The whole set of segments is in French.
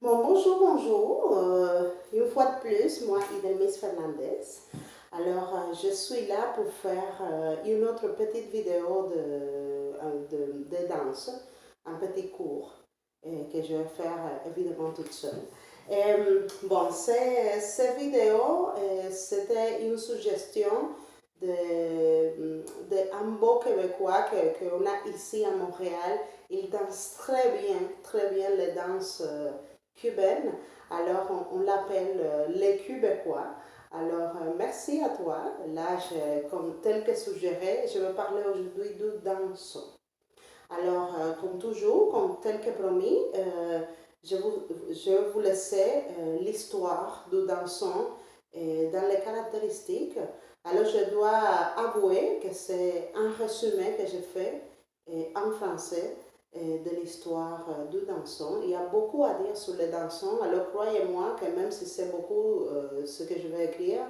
Bon, bonjour, bonjour. Une fois de plus, moi, Idelmis Fernandez. Alors, je suis là pour faire une autre petite vidéo de danse, un petit cours que je vais faire évidemment toute seule. Bon, cette vidéo, c'était une suggestion d'un beau Québécois qu'on a ici à Montréal. Il danse très bien les danses cubaine. Alors, on l'appelle les Québécois. Alors, merci à toi. Là, comme tel que suggéré, je vais parler aujourd'hui du dansant. Alors, comme toujours, comme tel que promis, je vais vous laisser l'histoire du dansant dans les caractéristiques. Alors, je dois avouer que c'est un résumé que j'ai fait en français de l'histoire du dansant. Il y a beaucoup à dire sur les dansants. Alors, croyez-moi que même si c'est beaucoup ce que je vais écrire,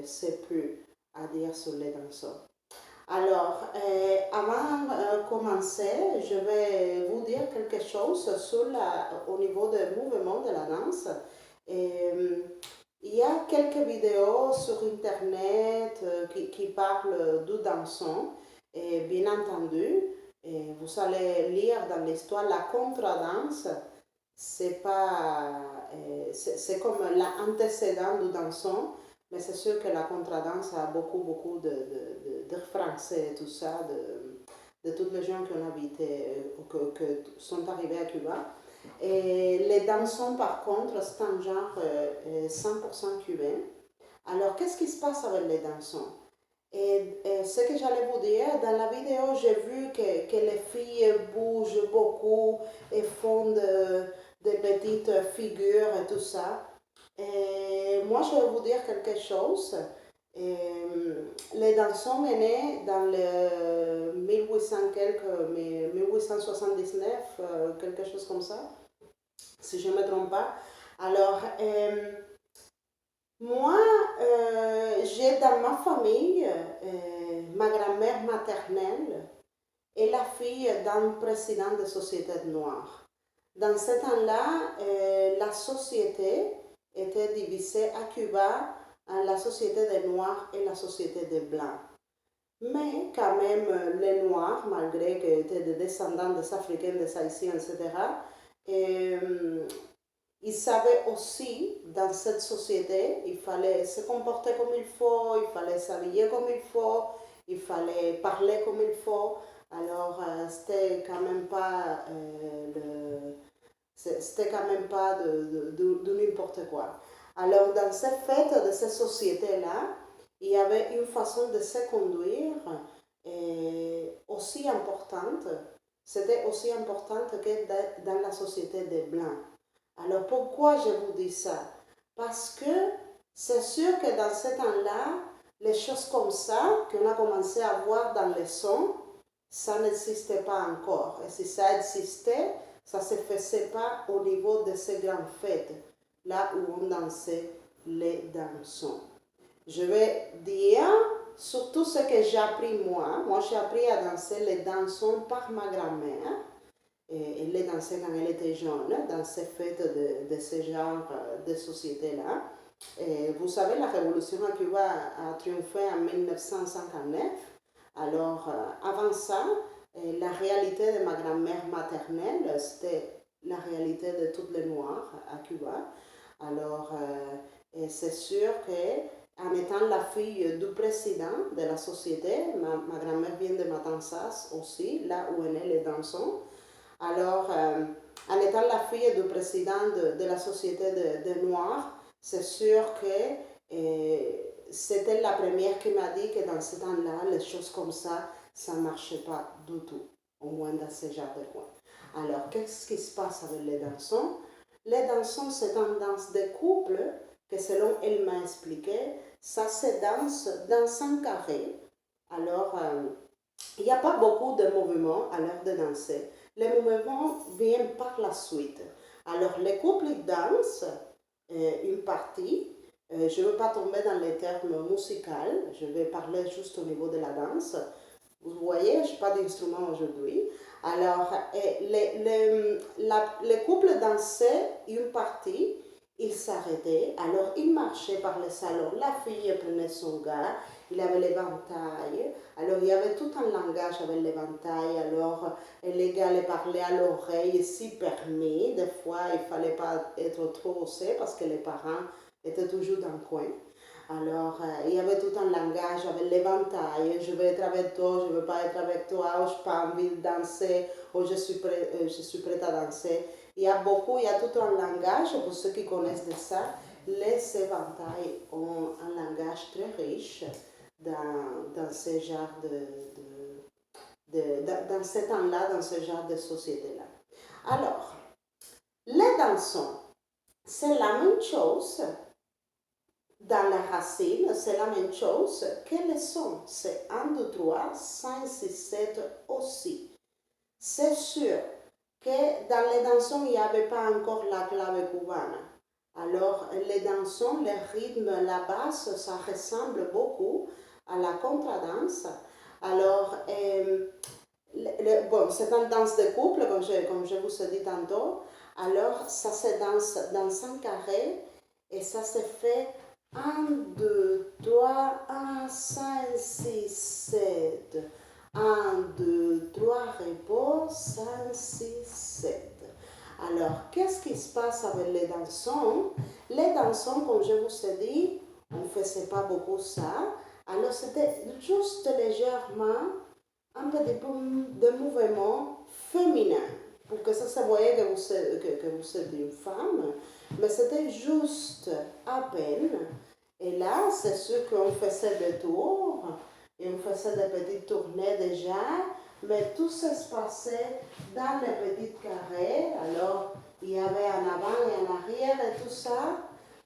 c'est peu à dire sur les dansants. Alors, avant de commencer, je vais vous dire quelque chose au niveau des mouvements de la danse. Il y a quelques vidéos sur Internet qui parlent du dansant. Et bien entendu, vous allez lire dans l'histoire la contre-danse. C'est comme l'antécédent du dansant. Mais c'est sûr que la contradanse a beaucoup de Français et tout ça, de toutes les gens qui ont habité, que sont arrivés à Cuba. Et les dansons, par contre, c'est un genre 100% cubain. Alors, qu'est-ce qui se passe avec les dansons? Et ce que j'allais vous dire, dans la vidéo, j'ai vu que les filles bougent beaucoup et font des petites figures et tout ça. Et moi, je vais vous dire quelque chose. Et, les dansons est né dans le 1800 quelque, 1879, quelque chose comme ça, si je ne me trompe pas. Alors, moi, j'ai dans ma famille ma grand-mère maternelle est la fille d'un président de société noire. Dans ce temps-là, la société était divisée à Cuba en la société des Noirs et la société des Blancs. Mais quand même, les Noirs, malgré qu'ils étaient des descendants des Africains, des Haïtiens, etc., ils savaient aussi, dans cette société, il fallait se comporter comme il faut, il fallait s'habiller comme il faut, il fallait parler comme il faut. Alors, c'était quand même pas de n'importe quoi. Alors, dans cette fête de cette société-là, il y avait une façon de se conduire aussi importante. C'était aussi importante que dans la société des Blancs. Alors pourquoi je vous dis ça? Parce que c'est sûr que dans ce temps-là, les choses comme ça qu'on a commencé à voir dans les sons, ça n'existait pas encore. Et si ça existait, ça ne se faisait pas au niveau de ces grandes fêtes, là où on dansait les dansons. Je vais dire surtout ce que j'ai appris moi. Moi, j'ai appris à danser les dansons par ma grand-mère. Elle les dansait quand elle était jeune, dans ces fêtes de ce genre de société-là. Et vous savez, la révolution à Cuba a triomphé en 1959. Alors, avant ça, la réalité de ma grand-mère maternelle, c'était la réalité de toutes les Noirs à Cuba. Alors, c'est sûr que en étant la fille du président de la société, ma grand-mère vient de Matanzas aussi, là où est né les dansons. Alors, en étant la fille du président de la société de Noirs, c'est sûr que c'était la première qui m'a dit que dans ce temps-là, les choses comme ça ne marchait pas du tout, au moins dans ce genre de coin. Alors, qu'est-ce qui se passe avec les dansons? Les dansons, c'est une danse de couple que, selon elle m'a expliqué, ça se danse dans un carré. Alors, il n'y a pas beaucoup de mouvements à l'heure de danser. Les mouvements viennent par la suite. Alors, les couples dansent une partie. Je ne veux pas tomber dans les termes musicaux. Je vais parler juste au niveau de la danse. Vous voyez, je n'ai pas d'instrument aujourd'hui. Alors, le couple dansait une partie, il s'arrêtait, alors il marchait par le salon, la fille prenait son gars, il avait l'éventail, alors il y avait tout un langage avec l'éventail, alors les gars les parlaient à l'oreille, si permis, des fois il ne fallait pas être trop osé parce que les parents étaient toujours dans le coin. Alors, il y avait tout un langage avec l'éventail, je veux être avec toi, je ne veux pas être avec toi, ou je n'ai pas envie de danser, ou je suis prête à danser. Il y a tout un langage, pour ceux qui connaissent de ça, les éventails ont un langage très riche dans ce genre dans ce temps-là, dans ce genre de société-là. Alors, les dansons, c'est la même chose. Dans la racine, c'est la même chose que les sons. C'est 1, 2, 3, 5, 6, 7 aussi. C'est sûr que dans les dansons, il n'y avait pas encore la clave cubane. Alors, les dansons, le rythme, la basse, ça ressemble beaucoup à la contradanse. Alors, bon, c'est une danse de couple, comme je vous ai dit tantôt. Alors, ça se danse dans un carré et ça se fait 1, 2, 3, 1, 5, 6, 7. 1, 2, 3, repos, 5, 6, 7. Alors, qu'est-ce qui se passe avec les dansons? Les dansons, comme je vous ai dit, on ne faisait pas beaucoup ça. Alors, c'était juste légèrement un petit peu de mouvement féminin pour que ça se voyait que vous êtes une femme, mais c'était juste à peine. Et là, c'est sûr qu'on faisait des tours et on faisait des petites tournées déjà, mais tout ça se passait dans les petits carrés. Alors, il y avait en avant et en arrière et tout ça,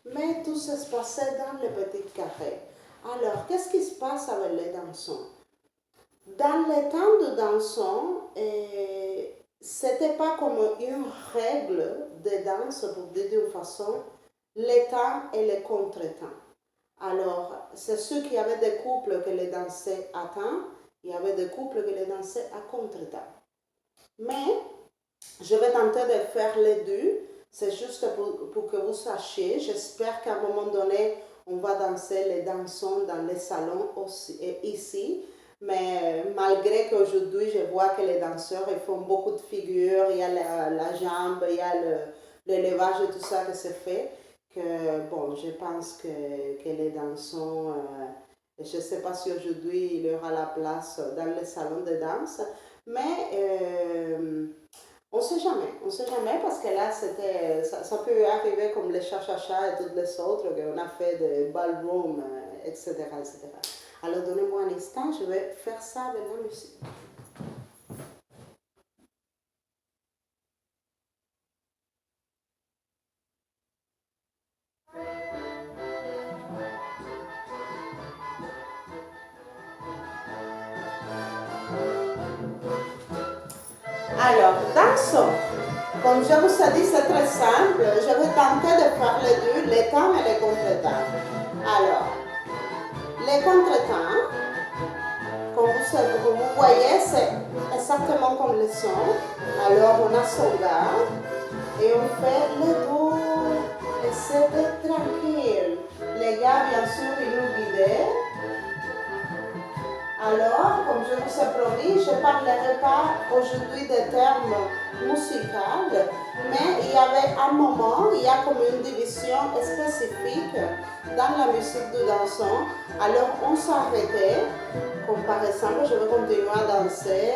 mais tout ça se passait dans les petits carrés. Alors, qu'est-ce qui se passe avec les dansons? Dans les temps de dansons, c'était pas comme une règle de danse, pour dire d'une façon, les temps et les contre-temps. Alors, c'est sûr qu'il y avait des couples qui les dansaient à temps, il y avait des couples qui les dansaient à contre-temps. Mais, je vais tenter de faire les deux, c'est juste pour que vous sachiez. J'espère qu'à un moment donné, on va danser les dansons dans les salons aussi, ici. Mais malgré qu'aujourd'hui, je vois que les danseurs ils font beaucoup de figures, il y a la jambe, il y a l'élevage et tout ça que c'est fait, que bon, je pense que les danseurs, je ne sais pas si aujourd'hui il y aura la place dans les salons de danse, mais on ne sait jamais parce que là, ça peut arriver comme les cha-cha-cha et toutes les autres qu'on a fait de ballroom, etc., etc. Alors, donnez-moi un instant, je vais faire ça avec la musique. Alors, dansons. Comme je vous ai dit, c'est très simple. Je vais tenter de faire les deux, les temps et les contre-temps. Alors, les contre-temps, comme vous voyez, c'est exactement comme le son. Alors, on a son gars et on fait le dos. Et c'est tranquille. Les gars, bien sûr, ils nous guident. Alors, comme je vous ai promis, je ne parlerai pas aujourd'hui des termes musicaux, mais il y avait un moment, il y a comme une division spécifique dans la musique du dansant. Alors, on s'arrêtait, comme par exemple, je vais continuer à danser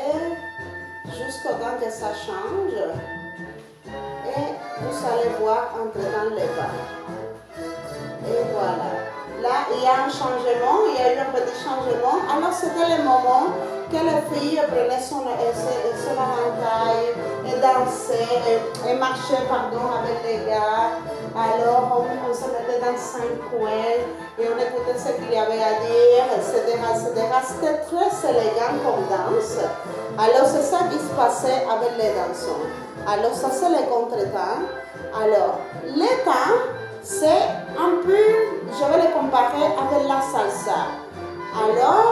jusqu'au temps que ça change. Et vous allez voir entre-temps les pas. Et voilà. Là, il y a un changement, il y a eu un petit changement. Alors, c'était le moment que la fille prenait son éventail et dansait, et marchait, avec les gars. Alors, on se mettait dans 5 coins et on écoutait ce qu'il y avait à dire, etc., etc. C'était très élégant comme danse. Alors, c'est ça qui se passait avec les danseurs. Alors, ça, c'est les contretemps. Alors, les temps, c'est un peu, je vais les comparer avec la salsa. Alors,